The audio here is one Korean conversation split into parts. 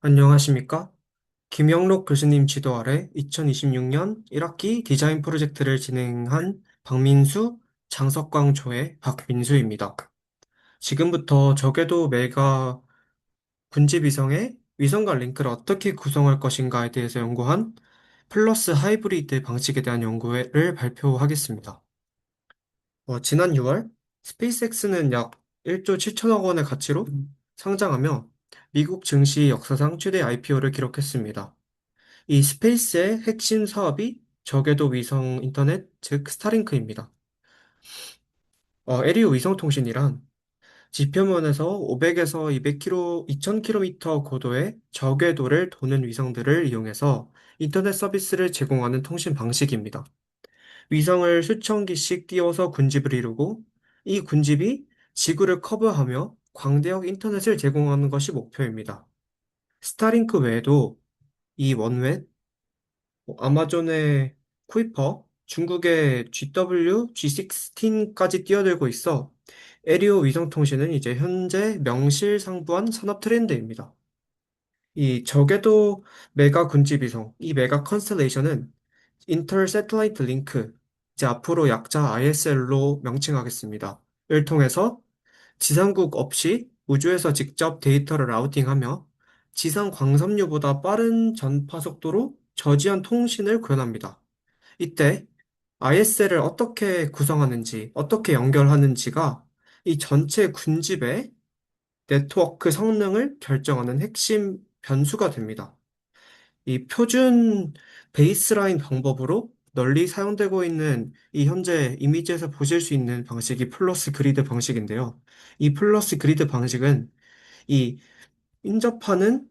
안녕하십니까? 김영록 교수님 지도 아래 2026년 1학기 디자인 프로젝트를 진행한 박민수, 장석광 조의 박민수입니다. 지금부터 저궤도 메가 군집 위성의 위성과 링크를 어떻게 구성할 것인가에 대해서 연구한 플러스 하이브리드 방식에 대한 연구를 발표하겠습니다. 지난 6월 스페이스X는 약 1조 7천억 원의 가치로 상장하며 미국 증시 역사상 최대 IPO를 기록했습니다. 이 스페이스의 핵심 사업이 저궤도 위성 인터넷, 즉 스타링크입니다. 에리오 위성통신이란 지표면에서 500에서 200km, 2000km 고도의 저궤도를 도는 위성들을 이용해서 인터넷 서비스를 제공하는 통신 방식입니다. 위성을 수천 기씩 띄워서 군집을 이루고 이 군집이 지구를 커버하며 광대역 인터넷을 제공하는 것이 목표입니다. 스타링크 외에도 이 원웨, 아마존의 쿠이퍼, 중국의 GW, G16까지 뛰어들고 있어 에리오 위성통신은 이제 현재 명실상부한 산업 트렌드입니다. 이 저궤도 메가 군집 위성, 이 메가 컨스텔레이션은 인터 세틀라이트 링크, 이제 앞으로 약자 ISL로 명칭하겠습니다. 를 통해서 지상국 없이 우주에서 직접 데이터를 라우팅하며 지상 광섬유보다 빠른 전파 속도로 저지연 통신을 구현합니다. 이때 ISL을 어떻게 구성하는지, 어떻게 연결하는지가 이 전체 군집의 네트워크 성능을 결정하는 핵심 변수가 됩니다. 이 표준 베이스라인 방법으로 널리 사용되고 있는 이 현재 이미지에서 보실 수 있는 방식이 플러스 그리드 방식인데요. 이 플러스 그리드 방식은 이 인접하는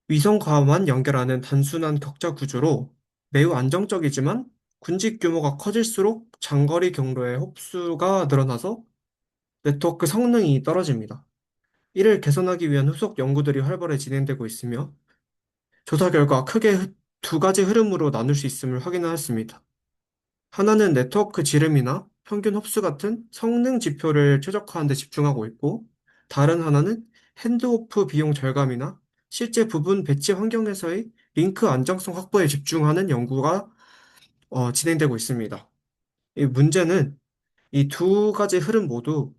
위성과만 연결하는 단순한 격자 구조로 매우 안정적이지만 군집 규모가 커질수록 장거리 경로의 흡수가 늘어나서 네트워크 성능이 떨어집니다. 이를 개선하기 위한 후속 연구들이 활발히 진행되고 있으며 조사 결과 크게 두 가지 흐름으로 나눌 수 있음을 확인하였습니다. 하나는 네트워크 지름이나 평균 흡수 같은 성능 지표를 최적화하는 데 집중하고 있고, 다른 하나는 핸드오프 비용 절감이나 실제 부분 배치 환경에서의 링크 안정성 확보에 집중하는 연구가 진행되고 있습니다. 이 문제는 이 두 가지 흐름 모두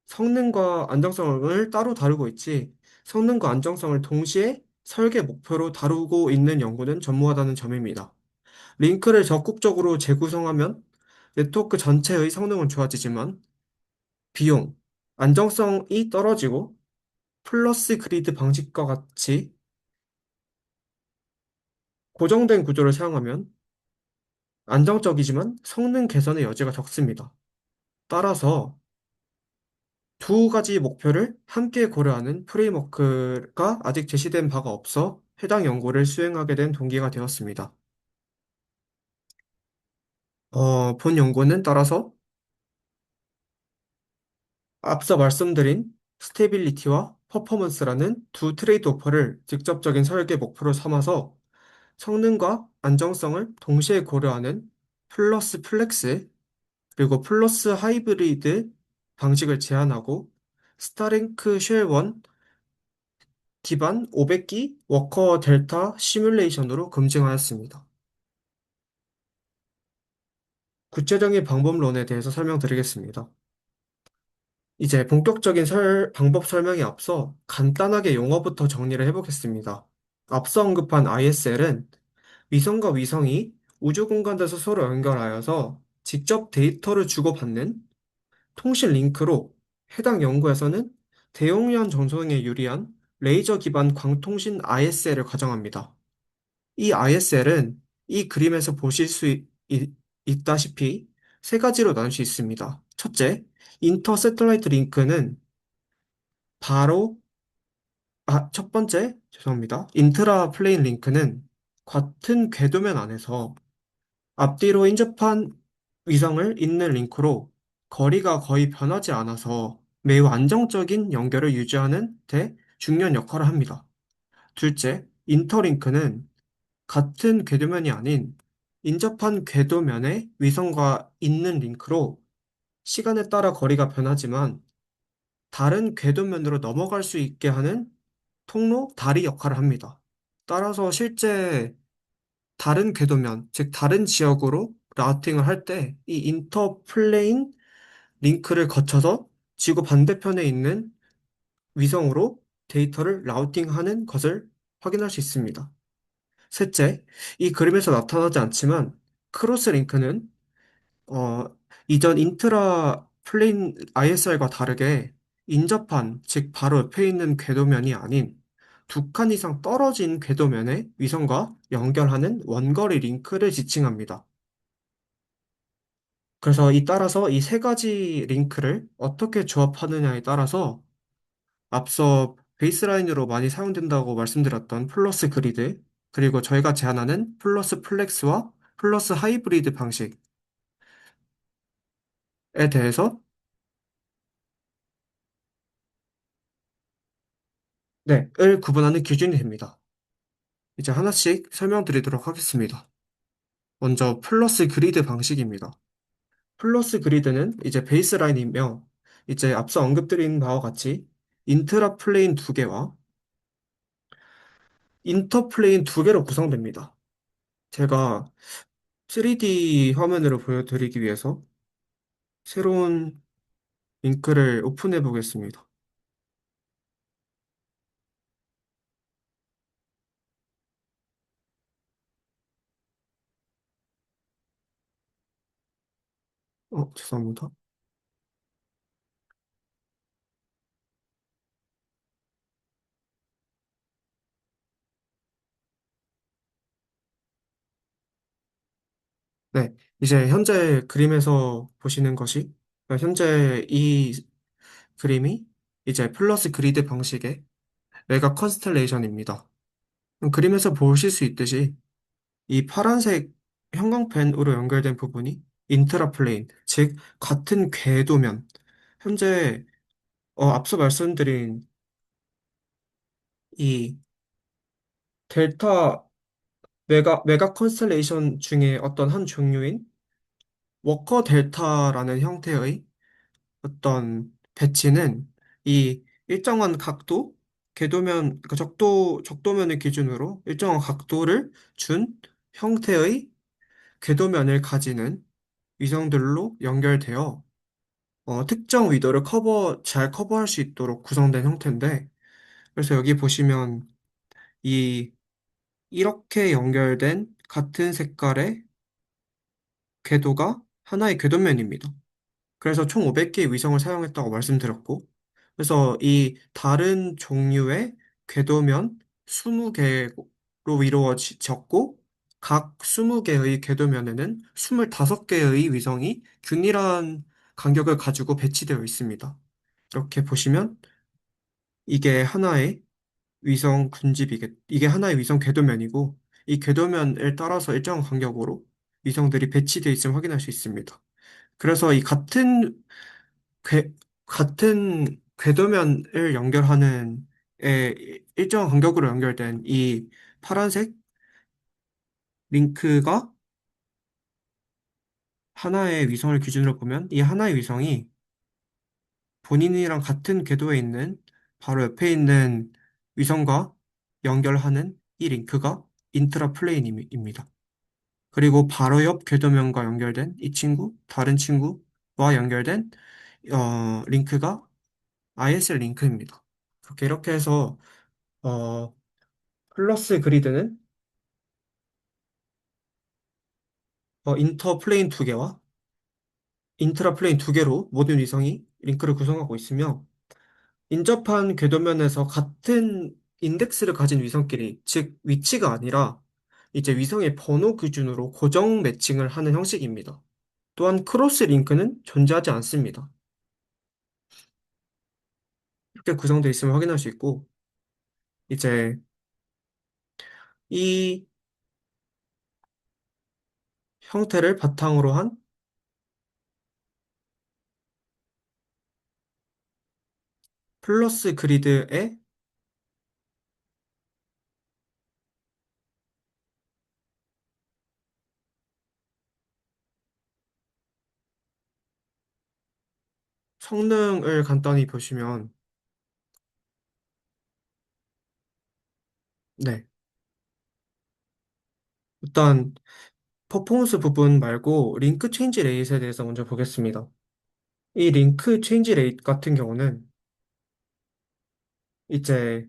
성능과 안정성을 따로 다루고 있지, 성능과 안정성을 동시에 설계 목표로 다루고 있는 연구는 전무하다는 점입니다. 링크를 적극적으로 재구성하면 네트워크 전체의 성능은 좋아지지만 비용, 안정성이 떨어지고 플러스 그리드 방식과 같이 고정된 구조를 사용하면 안정적이지만 성능 개선의 여지가 적습니다. 따라서 두 가지 목표를 함께 고려하는 프레임워크가 아직 제시된 바가 없어 해당 연구를 수행하게 된 동기가 되었습니다. 본 연구는 따라서 앞서 말씀드린 스테빌리티와 퍼포먼스라는 두 트레이드 오퍼를 직접적인 설계 목표로 삼아서 성능과 안정성을 동시에 고려하는 플러스 플렉스 그리고 플러스 하이브리드 방식을 제안하고 스타링크 쉘1 기반 500기 워커 델타 시뮬레이션으로 검증하였습니다. 구체적인 방법론에 대해서 설명드리겠습니다. 이제 본격적인 방법 설명에 앞서 간단하게 용어부터 정리를 해보겠습니다. 앞서 언급한 ISL은 위성과 위성이 우주 공간에서 서로 연결하여서 직접 데이터를 주고받는 통신 링크로 해당 연구에서는 대용량 전송에 유리한 레이저 기반 광통신 ISL을 가정합니다. 이 ISL은 이 그림에서 보실 수 있다시피 세 가지로 나눌 수 있습니다. 첫째, 인터 세틀라이트 링크는 바로 첫 번째, 죄송합니다. 인트라 플레인 링크는 같은 궤도면 안에서 앞뒤로 인접한 위성을 잇는 링크로 거리가 거의 변하지 않아서 매우 안정적인 연결을 유지하는 데 중요한 역할을 합니다. 둘째, 인터링크는 같은 궤도면이 아닌 인접한 궤도면에 위성과 있는 링크로 시간에 따라 거리가 변하지만 다른 궤도면으로 넘어갈 수 있게 하는 통로, 다리 역할을 합니다. 따라서 실제 다른 궤도면, 즉 다른 지역으로 라우팅을 할 때 이 인터플레인 링크를 거쳐서 지구 반대편에 있는 위성으로 데이터를 라우팅하는 것을 확인할 수 있습니다. 셋째, 이 그림에서 나타나지 않지만 크로스 링크는 어, 이전 인트라 플레인 ISR과 다르게 인접한, 즉 바로 옆에 있는 궤도면이 아닌 두 칸 이상 떨어진 궤도면의 위성과 연결하는 원거리 링크를 지칭합니다. 그래서 따라서 이 세 가지 링크를 어떻게 조합하느냐에 따라서 앞서 베이스라인으로 많이 사용된다고 말씀드렸던 플러스 그리드, 그리고 저희가 제안하는 플러스 플렉스와 플러스 하이브리드 방식에 대해서 네, 을 구분하는 기준이 됩니다. 이제 하나씩 설명드리도록 하겠습니다. 먼저 플러스 그리드 방식입니다. 플러스 그리드는 이제 베이스라인이며 이제 앞서 언급드린 바와 같이 인트라 플레인 두 개와 인터 플레인 두 개로 구성됩니다. 제가 3D 화면으로 보여드리기 위해서 새로운 링크를 오픈해 보겠습니다. 죄송합니다. 네, 이제 현재 그림에서 보시는 것이 현재 이 그림이 이제 플러스 그리드 방식의 메가 컨스텔레이션입니다. 그림에서 보실 수 있듯이 이 파란색 형광펜으로 연결된 부분이 인트라플레인, 즉 같은 궤도면, 현재 앞서 말씀드린 이 델타 메가 컨스텔레이션 중에 어떤 한 종류인 워커 델타라는 형태의 어떤 배치는 이 일정한 각도, 궤도면, 그 적도면을 기준으로 일정한 각도를 준 형태의 궤도면을 가지는 위성들로 연결되어 특정 위도를 잘 커버할 수 있도록 구성된 형태인데, 그래서 여기 보시면 이 이렇게 연결된 같은 색깔의 궤도가 하나의 궤도면입니다. 그래서 총 500개의 위성을 사용했다고 말씀드렸고, 그래서 이 다른 종류의 궤도면 20개로 이루어졌고, 각 20개의 궤도면에는 25개의 위성이 균일한 간격을 가지고 배치되어 있습니다. 이렇게 보시면 이게 하나의 이게 하나의 위성 궤도면이고, 이 궤도면을 따라서 일정 간격으로 위성들이 배치되어 있음을 확인할 수 있습니다. 그래서 이 궤, 같은 궤도면을 연결하는 일정 간격으로 연결된 이 파란색 링크가 하나의 위성을 기준으로 보면 이 하나의 위성이 본인이랑 같은 궤도에 있는 바로 옆에 있는 위성과 연결하는 이 링크가 인트라 플레인입니다. 그리고 바로 옆 궤도면과 연결된 이 친구, 다른 친구와 연결된 링크가 ISL 링크입니다. 이렇게 해서 어, 플러스 그리드는 인터 플레인 두 개와 인트라 플레인 두 개로 모든 위성이 링크를 구성하고 있으며 인접한 궤도면에서 같은 인덱스를 가진 위성끼리, 즉 위치가 아니라 이제 위성의 번호 기준으로 고정 매칭을 하는 형식입니다. 또한 크로스 링크는 존재하지 않습니다. 이렇게 구성되어 있음을 확인할 수 있고 이제 이 형태를 바탕으로 한 플러스 그리드의 성능을 간단히 보시면 네. 일단 퍼포먼스 부분 말고 링크 체인지 레이트에 대해서 먼저 보겠습니다. 이 링크 체인지 레이트 같은 경우는 이제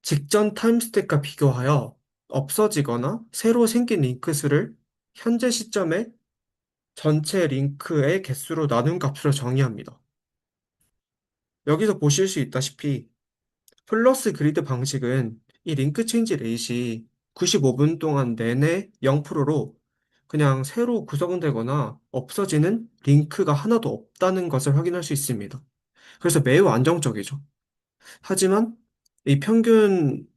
직전 타임스택과 비교하여 없어지거나 새로 생긴 링크 수를 현재 시점에 전체 링크의 개수로 나눈 값으로 정의합니다. 여기서 보실 수 있다시피 플러스 그리드 방식은 이 링크 체인지 레이시 95분 동안 내내 0%로 그냥 새로 구성되거나 없어지는 링크가 하나도 없다는 것을 확인할 수 있습니다. 그래서 매우 안정적이죠. 하지만 이 평균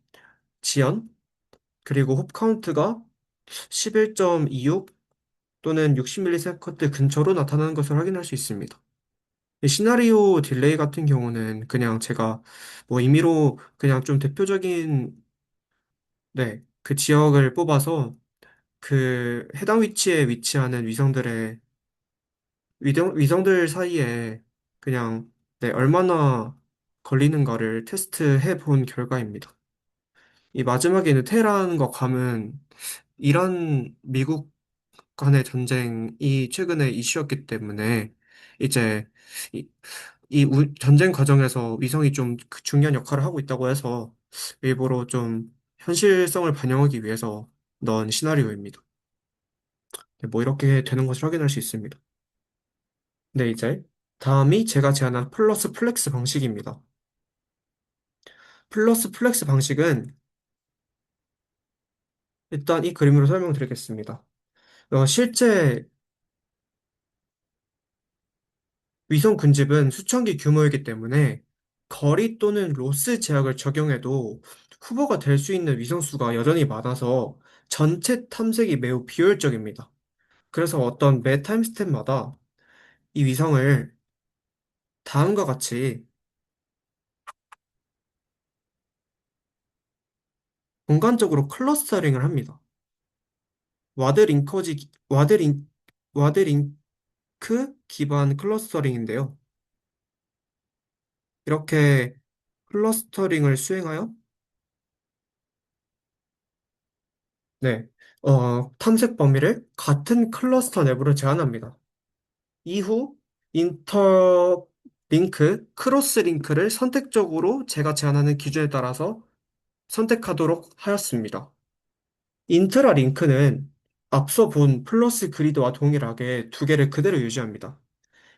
지연 그리고 홉 카운트가 11.26 또는 60ms 근처로 나타나는 것을 확인할 수 있습니다. 이 시나리오 딜레이 같은 경우는 그냥 제가 뭐 임의로 그냥 좀 대표적인 네, 그 지역을 뽑아서 그 해당 위치에 위치하는 위성들 사이에 그냥 네, 얼마나 걸리는가를 테스트해 본 결과입니다. 이 마지막에 느테란과 감은 이란 미국 간의 전쟁이 최근에 이슈였기 때문에 이제 이, 전쟁 과정에서 위성이 좀 중요한 역할을 하고 있다고 해서 일부러 좀 현실성을 반영하기 위해서 넣은 시나리오입니다. 네, 뭐 이렇게 되는 것을 확인할 수 있습니다. 네, 이제 다음이 제가 제안한 플러스 플렉스 방식입니다. 플러스 플렉스 방식은 일단 이 그림으로 설명드리겠습니다. 실제 위성 군집은 수천 기 규모이기 때문에 거리 또는 로스 제약을 적용해도 후보가 될 수 있는 위성 수가 여전히 많아서 전체 탐색이 매우 비효율적입니다. 그래서 어떤 매 타임스텝마다 이 위성을 다음과 같이 공간적으로 클러스터링을 합니다. 와드 링커지, 와드 링크 기반 클러스터링인데요. 이렇게 클러스터링을 수행하여 네, 탐색 범위를 같은 클러스터 내부로 제한합니다. 이후 인터 링크, 크로스 링크를 선택적으로 제가 제안하는 기준에 따라서 선택하도록 하였습니다. 인트라 링크는 앞서 본 플러스 그리드와 동일하게 두 개를 그대로 유지합니다.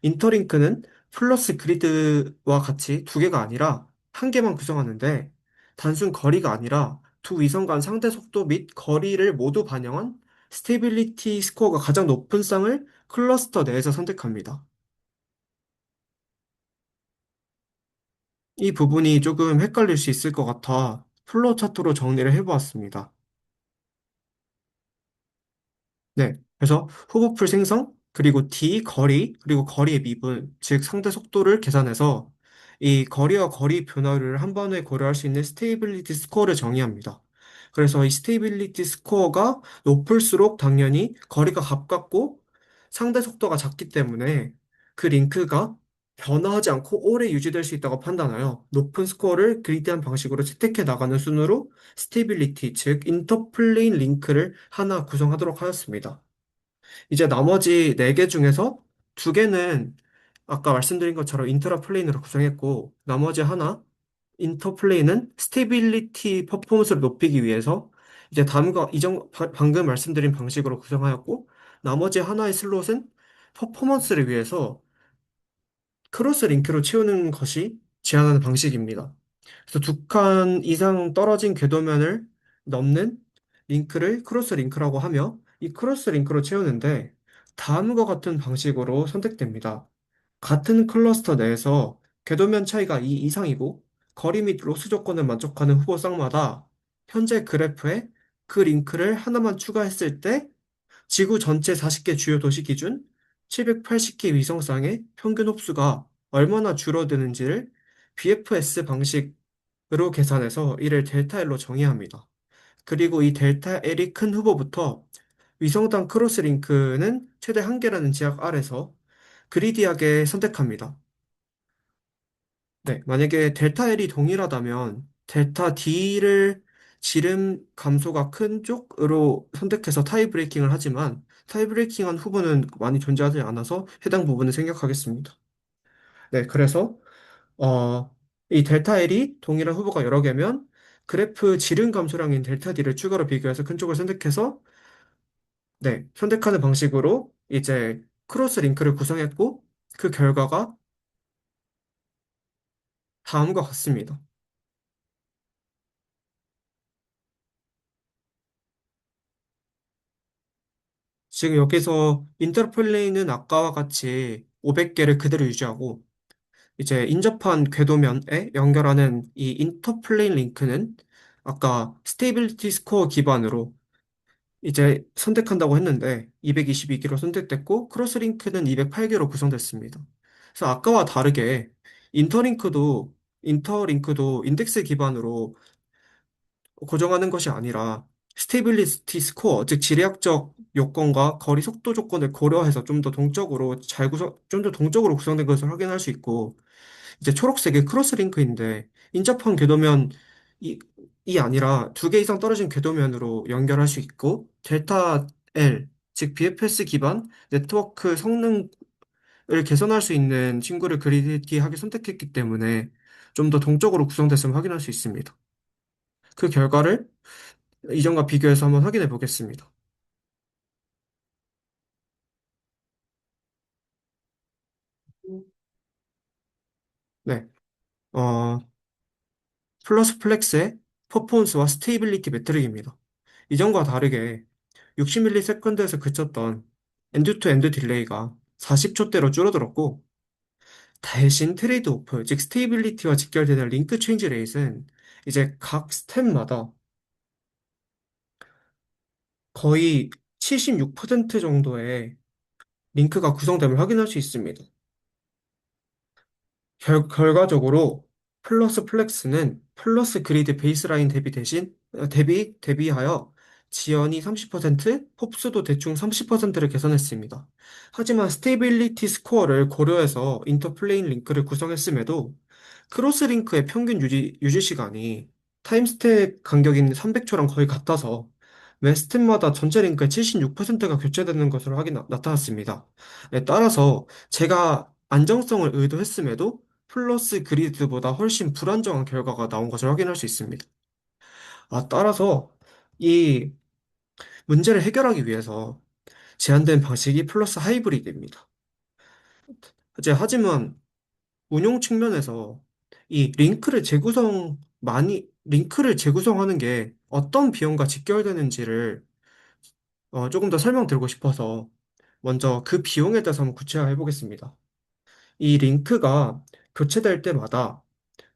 인터링크는 플러스 그리드와 같이 두 개가 아니라 한 개만 구성하는데 단순 거리가 아니라 두 위성 간 상대 속도 및 거리를 모두 반영한 스테빌리티 스코어가 가장 높은 쌍을 클러스터 내에서 선택합니다. 이 부분이 조금 헷갈릴 수 있을 것 같아 플로우 차트로 정리를 해보았습니다. 네. 그래서 후보풀 생성, 그리고 D 거리, 그리고 거리의 미분, 즉 상대 속도를 계산해서 이 거리와 거리 변화를 한 번에 고려할 수 있는 스테이빌리티 스코어를 정의합니다. 그래서 이 스테이빌리티 스코어가 높을수록 당연히 거리가 가깝고 상대 속도가 작기 때문에 그 링크가 변화하지 않고 오래 유지될 수 있다고 판단하여 높은 스코어를 그리디한 방식으로 채택해 나가는 순으로 스테이빌리티, 즉 인터플레인 링크를 하나 구성하도록 하였습니다. 이제 나머지 4개 중에서 2개는 아까 말씀드린 것처럼 인트라플레인으로 구성했고 나머지 하나 인터플레인은 스테빌리티 퍼포먼스를 높이기 위해서 이제 다음과 방금 말씀드린 방식으로 구성하였고 나머지 하나의 슬롯은 퍼포먼스를 위해서 크로스 링크로 채우는 것이 제한하는 방식입니다. 그래서 2칸 이상 떨어진 궤도면을 넘는 링크를 크로스 링크라고 하며 이 크로스 링크로 채우는데 다음과 같은 방식으로 선택됩니다. 같은 클러스터 내에서 궤도면 차이가 2 이상이고 거리 및 로스 조건을 만족하는 후보 쌍마다 현재 그래프에 그 링크를 하나만 추가했을 때 지구 전체 40개 주요 도시 기준 780개 위성쌍의 평균 흡수가 얼마나 줄어드는지를 BFS 방식으로 계산해서 이를 델타 L로 정의합니다. 그리고 이 델타 L이 큰 후보부터 위성당 크로스링크는 최대 1개라는 제약 아래서 그리디하게 선택합니다. 네, 만약에 델타 L이 동일하다면 델타 D를 지름 감소가 큰 쪽으로 선택해서 타이 브레이킹을 하지만 타이 브레이킹한 후보는 많이 존재하지 않아서 해당 부분을 생략하겠습니다. 네, 그래서 이 델타 L이 동일한 후보가 여러 개면 그래프 지름 감소량인 델타 D를 추가로 비교해서 큰 쪽을 선택해서 네, 선택하는 방식으로 이제 크로스 링크를 구성했고 그 결과가 다음과 같습니다. 지금 여기서 인터폴레이는 아까와 같이 500개를 그대로 유지하고 이제 인접한 궤도면에 연결하는 이 인터플레인 링크는 아까 스테이빌리티 스코어 기반으로 이제 선택한다고 했는데 222개로 선택됐고 크로스 링크는 208개로 구성됐습니다. 그래서 아까와 다르게 인터링크도 인덱스 기반으로 고정하는 것이 아니라 스테이빌리티 스코어, 즉 지리학적 요건과 거리 속도 조건을 고려해서 좀 더 동적으로 구성된 것을 확인할 수 있고 이제 초록색이 크로스 링크인데 인접한 궤도면 이, 이 아니라 두 개 이상 떨어진 궤도면으로 연결할 수 있고 델타 L 즉 BFS 기반 네트워크 성능을 개선할 수 있는 친구를 그리기하게 선택했기 때문에 좀 더 동적으로 구성됐음을 확인할 수 있습니다. 그 결과를 이전과 비교해서 한번 확인해 보겠습니다. 네. 어, 플러스 플렉스의 퍼포먼스와 스테이빌리티 매트릭입니다. 이전과 다르게 60ms에서 그쳤던 엔드-투-엔드 딜레이가 40초대로 줄어들었고, 대신 트레이드 오프, 즉 스테이빌리티와 직결되는 링크 체인지 레이트는 이제 각 스텝마다 거의 76% 정도의 링크가 구성됨을 확인할 수 있습니다. 결과적으로 플러스 플렉스는 플러스 그리드 베이스라인 대비하여 지연이 30%, 홉스도 대충 30%를 개선했습니다. 하지만 스테이빌리티 스코어를 고려해서 인터플레인 링크를 구성했음에도 크로스 링크의 평균 유지 시간이 타임스텝 간격인 300초랑 거의 같아서 매 스텝마다 전체 링크의 76%가 교체되는 것으로 나타났습니다. 네, 따라서 제가 안정성을 의도했음에도 플러스 그리드보다 훨씬 불안정한 결과가 나온 것을 확인할 수 있습니다. 따라서 이 문제를 해결하기 위해서 제안된 방식이 플러스 하이브리드입니다. 하지만 운용 측면에서 이 링크를 재구성하는 게 어떤 비용과 직결되는지를 조금 더 설명드리고 싶어서 먼저 그 비용에 대해서 한번 구체화해 보겠습니다. 이 링크가 교체될 때마다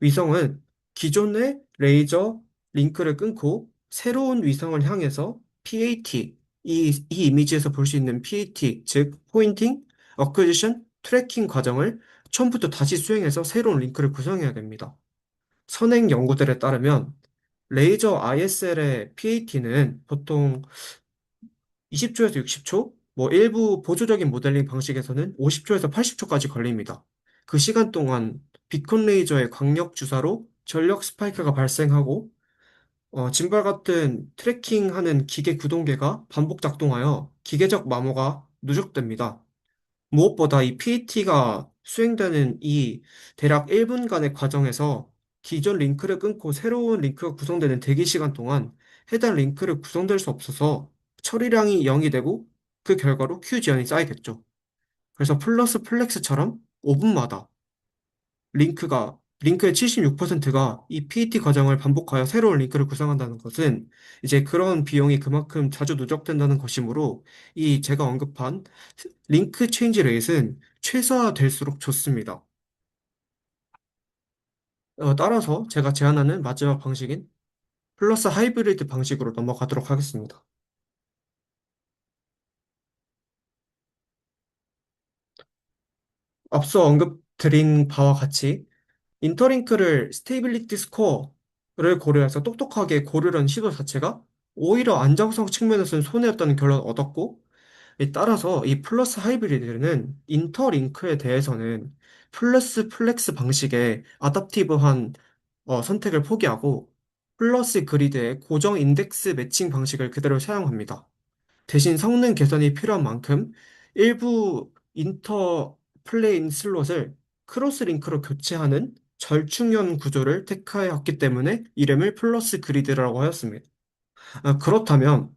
위성은 기존의 레이저 링크를 끊고 새로운 위성을 향해서 PAT, 이 이미지에서 볼 수 있는 PAT, 즉 포인팅, 어쿠지션, 트래킹 과정을 처음부터 다시 수행해서 새로운 링크를 구성해야 됩니다. 선행 연구들에 따르면 레이저 ISL의 PAT는 보통 20초에서 60초, 뭐 일부 보조적인 모델링 방식에서는 50초에서 80초까지 걸립니다. 그 시간 동안 비콘 레이저의 광역 주사로 전력 스파이크가 발생하고 짐발 같은 트래킹하는 기계 구동계가 반복 작동하여 기계적 마모가 누적됩니다. 무엇보다 이 PAT가 수행되는 이 대략 1분간의 과정에서 기존 링크를 끊고 새로운 링크가 구성되는 대기 시간 동안 해당 링크를 구성될 수 없어서 처리량이 0이 되고 그 결과로 Q 지연이 쌓이겠죠. 그래서 플러스 플렉스처럼 5분마다 링크의 76%가 이 PAT 과정을 반복하여 새로운 링크를 구성한다는 것은 이제 그런 비용이 그만큼 자주 누적된다는 것이므로 이 제가 언급한 링크 체인지 레이트는 최소화될수록 좋습니다. 따라서 제가 제안하는 마지막 방식인 플러스 하이브리드 방식으로 넘어가도록 하겠습니다. 앞서 언급드린 바와 같이 인터링크를 스테이빌리티 스코어를 고려해서 똑똑하게 고르려는 시도 자체가 오히려 안정성 측면에서는 손해였다는 결론을 얻었고, 따라서 이 플러스 하이브리드는 인터링크에 대해서는 플러스 플렉스 방식의 아답티브한 선택을 포기하고 플러스 그리드의 고정 인덱스 매칭 방식을 그대로 사용합니다. 대신 성능 개선이 필요한 만큼 일부 인터플레인 슬롯을 크로스링크로 교체하는 절충형 구조를 택하였기 때문에 이름을 플러스 그리드라고 하였습니다. 그렇다면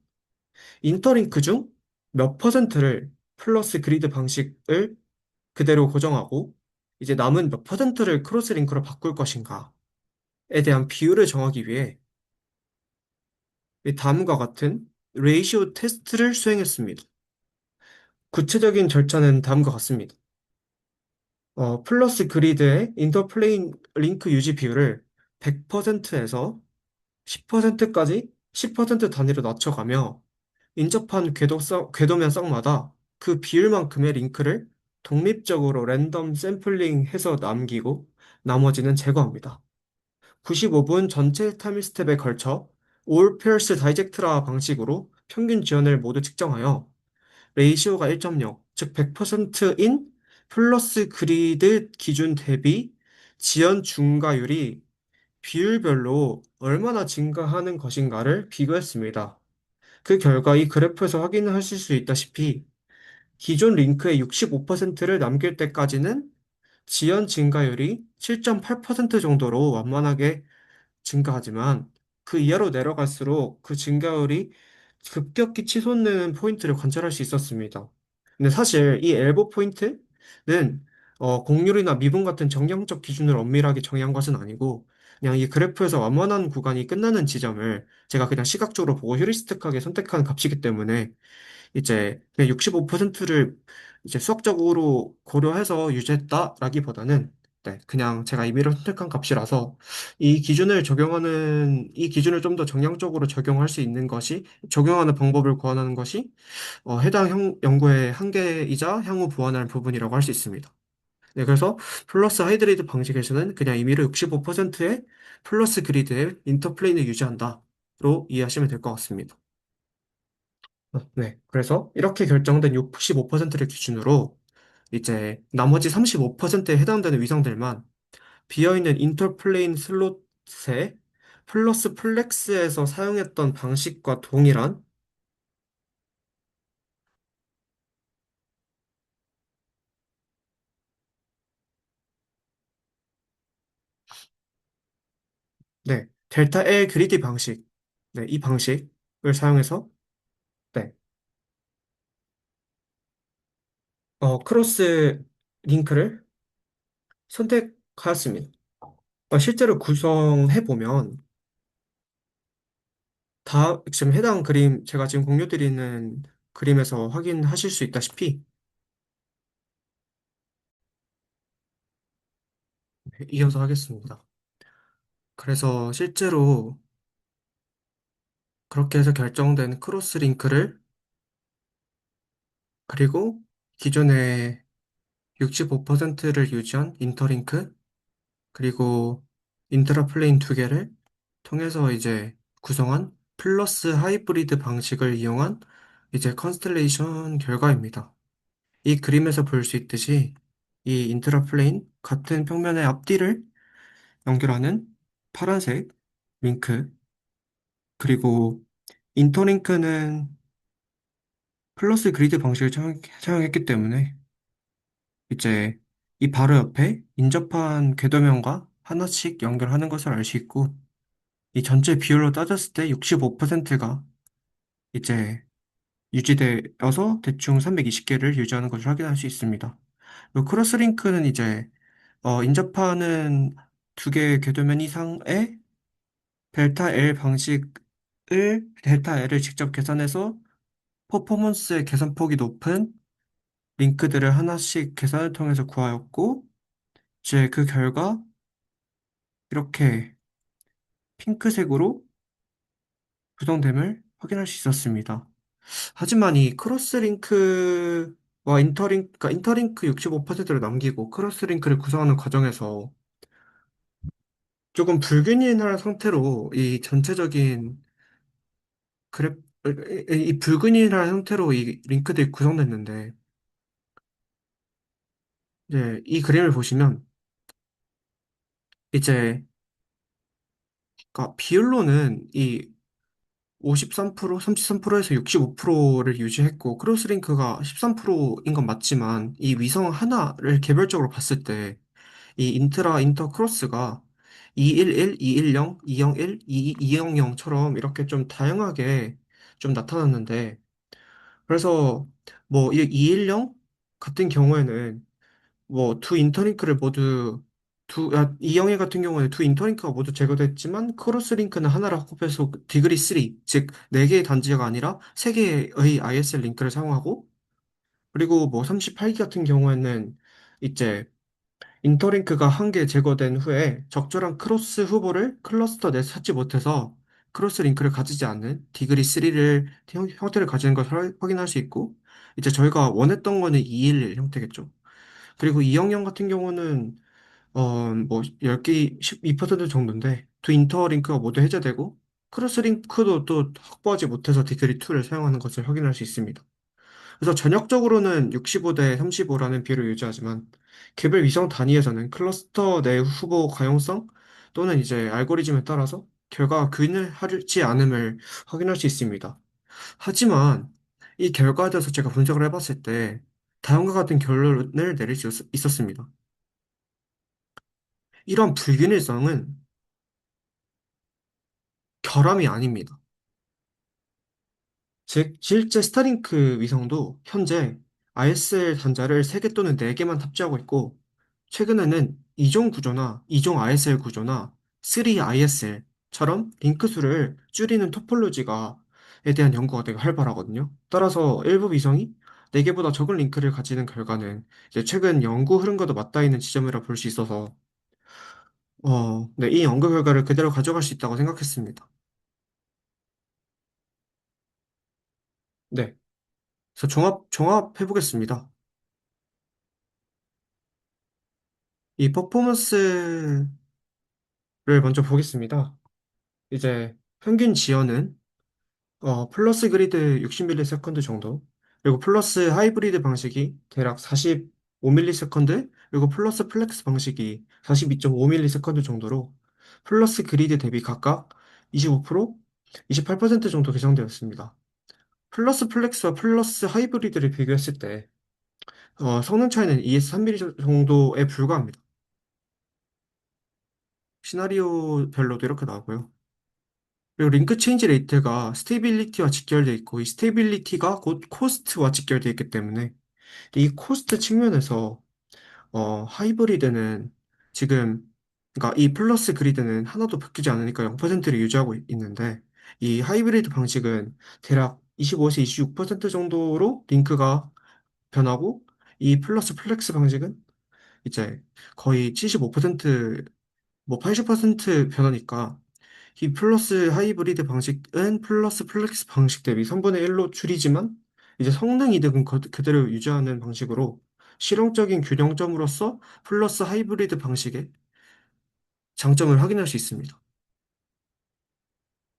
인터링크 중 몇 퍼센트를 플러스 그리드 방식을 그대로 고정하고 이제 남은 몇 퍼센트를 크로스링크로 바꿀 것인가에 대한 비율을 정하기 위해 이 다음과 같은 레이시오 테스트를 수행했습니다. 구체적인 절차는 다음과 같습니다. 플러스 그리드의 인터플레인 링크 유지 비율을 100%에서 10%까지 10% 단위로 낮춰가며 인접한 궤도면 쌍마다 그 비율만큼의 링크를 독립적으로 랜덤 샘플링해서 남기고 나머지는 제거합니다. 95분 전체 타임 스텝에 걸쳐 올 페어스 다이젝트라 방식으로 평균 지연을 모두 측정하여 레이시오가 1.0, 즉 100%인 플러스 그리드 기준 대비 지연 증가율이 비율별로 얼마나 증가하는 것인가를 비교했습니다. 그 결과 이 그래프에서 확인하실 수 있다시피 기존 링크의 65%를 남길 때까지는 지연 증가율이 7.8% 정도로 완만하게 증가하지만 그 이하로 내려갈수록 그 증가율이 급격히 치솟는 포인트를 관찰할 수 있었습니다. 근데 사실 이 엘보 포인트는 공률이나 미분 같은 정량적 기준을 엄밀하게 정의한 것은 아니고 그냥 이 그래프에서 완만한 구간이 끝나는 지점을 제가 그냥 시각적으로 보고 휴리스틱하게 선택한 값이기 때문에 이제 그냥 65%를 이제 수학적으로 고려해서 유지했다라기보다는 네, 그냥 제가 임의로 선택한 값이라서 이 기준을 좀 더 정량적으로 적용할 수 있는 것이 적용하는 방법을 구현하는 것이 해당 연구의 한계이자 향후 보완할 부분이라고 할 수 있습니다. 네, 그래서 플러스 하이드레이드 방식에서는 그냥 임의로 65%의 플러스 그리드의 인터플레인을 유지한다로 이해하시면 될 것 같습니다. 네. 그래서 이렇게 결정된 65%를 기준으로 이제 나머지 35%에 해당되는 위성들만 비어있는 인터플레인 슬롯에 플러스 플렉스에서 사용했던 방식과 동일한 네, 델타 L 그리디 방식, 네, 이 방식을 사용해서 네, 크로스 링크를 선택하였습니다. 실제로 구성해 보면 다 지금 해당 그림 제가 지금 공유드리는 그림에서 확인하실 수 있다시피 네, 이어서 하겠습니다. 그래서 실제로 그렇게 해서 결정된 크로스 링크를 그리고 기존의 65%를 유지한 인터링크 그리고 인트라플레인 두 개를 통해서 이제 구성한 플러스 하이브리드 방식을 이용한 이제 컨스텔레이션 결과입니다. 이 그림에서 볼 수 있듯이 이 인트라플레인 같은 평면의 앞뒤를 연결하는 파란색 링크 그리고 인터링크는 플러스 그리드 방식을 사용했기 때문에 이제 이 바로 옆에 인접한 궤도면과 하나씩 연결하는 것을 알 수 있고 이 전체 비율로 따졌을 때 65%가 이제 유지되어서 대충 320개를 유지하는 것을 확인할 수 있습니다. 그리고 크로스링크는 이제 인접하는 두 개의 궤도면 이상의 델타 L을 직접 계산해서 퍼포먼스의 개선폭이 높은 링크들을 하나씩 계산을 통해서 구하였고, 이제 그 결과 이렇게 핑크색으로 구성됨을 확인할 수 있었습니다. 하지만 이 크로스링크와 그러니까 인터링크 65%를 남기고 크로스링크를 구성하는 과정에서 조금 불균형한 상태로 이 전체적인 그래프, 이 불균형한 형태로 이 링크들이 구성됐는데, 이제 이 그림을 보시면 이제 그러니까 비율로는 이 53%, 33%에서 65%를 유지했고 크로스링크가 13%인 건 맞지만 이 위성 하나를 개별적으로 봤을 때 이 인트라 인터 크로스가 211, 210, 201, 200처럼 이렇게 좀 다양하게 좀 나타났는데 그래서 뭐 이 210 같은 경우에는 뭐 두 인터링크를 모두 이영애 같은 경우는 두 인터링크가 모두 제거됐지만 크로스링크는 하나를 합해서 디그리 3, 즉 4개의 단지가 아니라 3개의 ISL 링크를 사용하고 그리고 뭐 38기 같은 경우에는 이제 인터링크가 한 개 제거된 후에 적절한 크로스 후보를 클러스터 내에 찾지 못해서 크로스 링크를 가지지 않는 디그리 3를 형태를 가지는 걸 확인할 수 있고 이제 저희가 원했던 거는 211 형태겠죠. 그리고 이영영 같은 경우는 뭐 10개 12% 정도인데 두 인터링크가 모두 해제되고 크로스 링크도 또 확보하지 못해서 디그리 2를 사용하는 것을 확인할 수 있습니다. 그래서 전역적으로는 65대 35라는 비율을 유지하지만 개별 위성 단위에서는 클러스터 내 후보 가용성 또는 이제 알고리즘에 따라서 결과가 균일하지 않음을 확인할 수 있습니다. 하지만 이 결과에 대해서 제가 분석을 해봤을 때 다음과 같은 결론을 내릴 수 있었습니다. 이런 불균일성은 결함이 아닙니다. 즉, 실제 스타링크 위성도 현재 ISL 단자를 3개 또는 4개만 탑재하고 있고, 최근에는 이종 구조나 이종 ISL 구조나 3ISL처럼 링크 수를 줄이는 토폴로지가에 대한 연구가 되게 활발하거든요. 따라서 일부 위성이 4개보다 적은 링크를 가지는 결과는 이제 최근 연구 흐름과도 맞닿아 있는 지점이라 볼 수 있어서, 네, 이 연구 결과를 그대로 가져갈 수 있다고 생각했습니다. 네. 그래서 종합해보겠습니다. 이 퍼포먼스를 먼저 보겠습니다. 이제 평균 지연은 플러스 그리드 60ms 정도, 그리고 플러스 하이브리드 방식이 대략 45ms, 그리고 플러스 플렉스 방식이 42.5ms 정도로 플러스 그리드 대비 각각 25%, 28% 정도 개선되었습니다. 플러스 플렉스와 플러스 하이브리드를 비교했을 때 성능 차이는 2에서 3mm 정도에 불과합니다. 시나리오별로도 이렇게 나오고요. 그리고 링크 체인지 레이트가 스테이빌리티와 직결되어 있고 이 스테이빌리티가 곧 코스트와 직결되어 있기 때문에 이 코스트 측면에서 하이브리드는 지금 그러니까 이 플러스 그리드는 하나도 바뀌지 않으니까 0%를 유지하고 있는데 이 하이브리드 방식은 대략 25에서 26% 정도로 링크가 변하고 이 플러스 플렉스 방식은 이제 거의 75%, 뭐 80% 변하니까 이 플러스 하이브리드 방식은 플러스 플렉스 방식 대비 3분의 1로 줄이지만 이제 성능 이득은 그대로 유지하는 방식으로 실용적인 균형점으로서 플러스 하이브리드 방식의 장점을 확인할 수 있습니다.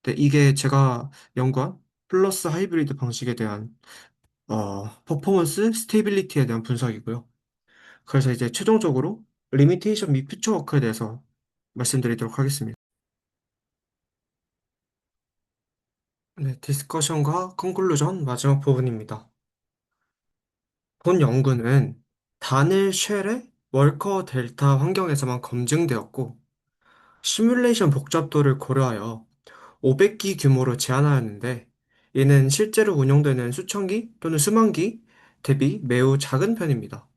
네, 이게 제가 연구한 플러스 하이브리드 방식에 대한 퍼포먼스 스테이빌리티에 대한 분석이고요. 그래서 이제 최종적으로 리미테이션 및 퓨처 워크에 대해서 말씀드리도록 하겠습니다. 네, 디스커션과 컨클루전 마지막 부분입니다. 본 연구는 단일 쉘의 월커 델타 환경에서만 검증되었고, 시뮬레이션 복잡도를 고려하여 500기 규모로 제한하였는데, 이는 실제로 운용되는 수천 기 또는 수만 기 대비 매우 작은 편입니다.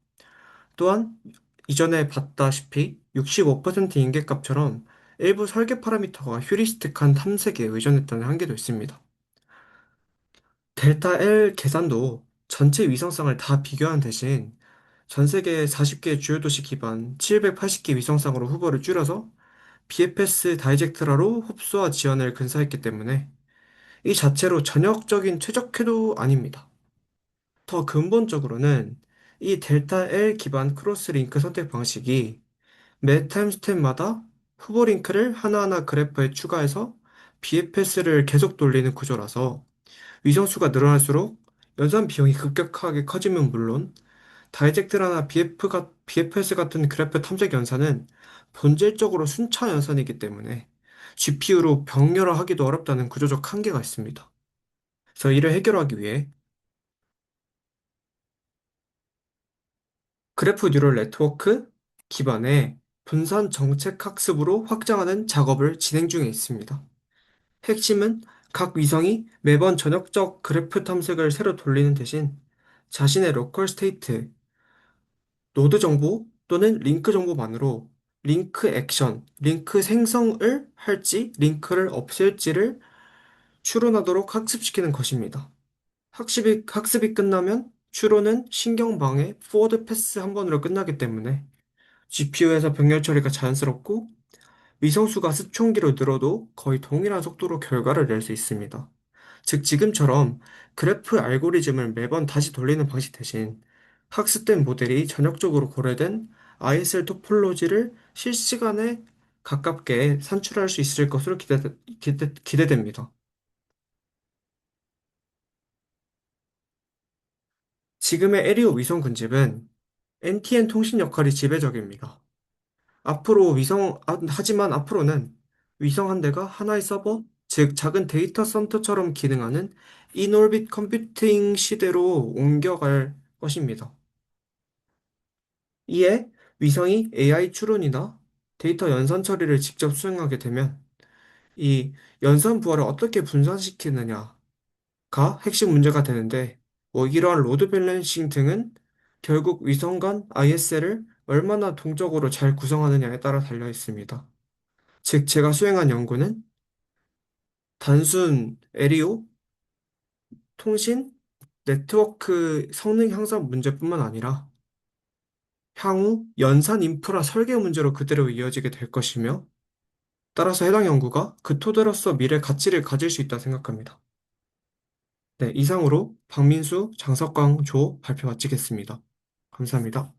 또한 이전에 봤다시피 65% 인계값처럼 일부 설계 파라미터가 휴리스틱한 탐색에 의존했다는 한계도 있습니다. 델타 L 계산도 전체 위성상을 다 비교한 대신 전 세계 40개 주요 도시 기반 780개 위성상으로 후보를 줄여서 BFS 다이젝트라로 흡수와 지원을 근사했기 때문에 이 자체로 전역적인 최적화도 아닙니다. 더 근본적으로는 이 델타 L 기반 크로스 링크 선택 방식이 매 타임스텝마다 후보 링크를 하나하나 그래프에 추가해서 BFS를 계속 돌리는 구조라서 위성수가 늘어날수록 연산 비용이 급격하게 커지면 물론 다이젝트라나 BFS 같은 그래프 탐색 연산은 본질적으로 순차 연산이기 때문에 GPU로 병렬화하기도 어렵다는 구조적 한계가 있습니다. 그래서 이를 해결하기 위해 그래프 뉴럴 네트워크 기반의 분산 정책 학습으로 확장하는 작업을 진행 중에 있습니다. 핵심은 각 위성이 매번 전역적 그래프 탐색을 새로 돌리는 대신 자신의 로컬 스테이트, 노드 정보 또는 링크 정보만으로 링크 액션, 링크 생성을 할지, 링크를 없앨지를 추론하도록 학습시키는 것입니다. 학습이 끝나면 추론은 신경방해 포워드 패스 한 번으로 끝나기 때문에 GPU에서 병렬 처리가 자연스럽고 위성수가 수총기로 늘어도 거의 동일한 속도로 결과를 낼 수 있습니다. 즉, 지금처럼 그래프 알고리즘을 매번 다시 돌리는 방식 대신 학습된 모델이 전역적으로 고려된 ISL 토폴로지를 실시간에 가깝게 산출할 수 있을 것으로 기대됩니다. 지금의 에리오 위성 군집은 NTN 통신 역할이 지배적입니다. 하지만 앞으로는 위성 한 대가 하나의 서버, 즉 작은 데이터 센터처럼 기능하는 인올빗 컴퓨팅 시대로 옮겨갈 것입니다. 이에 위성이 AI 추론이나 데이터 연산 처리를 직접 수행하게 되면 이 연산 부하를 어떻게 분산시키느냐가 핵심 문제가 되는데 이러한 로드 밸런싱 등은 결국 위성 간 ISL을 얼마나 동적으로 잘 구성하느냐에 따라 달려 있습니다. 즉, 제가 수행한 연구는 단순 에리오, 통신, 네트워크 성능 향상 문제뿐만 아니라 향후 연산 인프라 설계 문제로 그대로 이어지게 될 것이며 따라서 해당 연구가 그 토대로서 미래 가치를 가질 수 있다 생각합니다. 네, 이상으로 박민수, 장석광 조 발표 마치겠습니다. 감사합니다.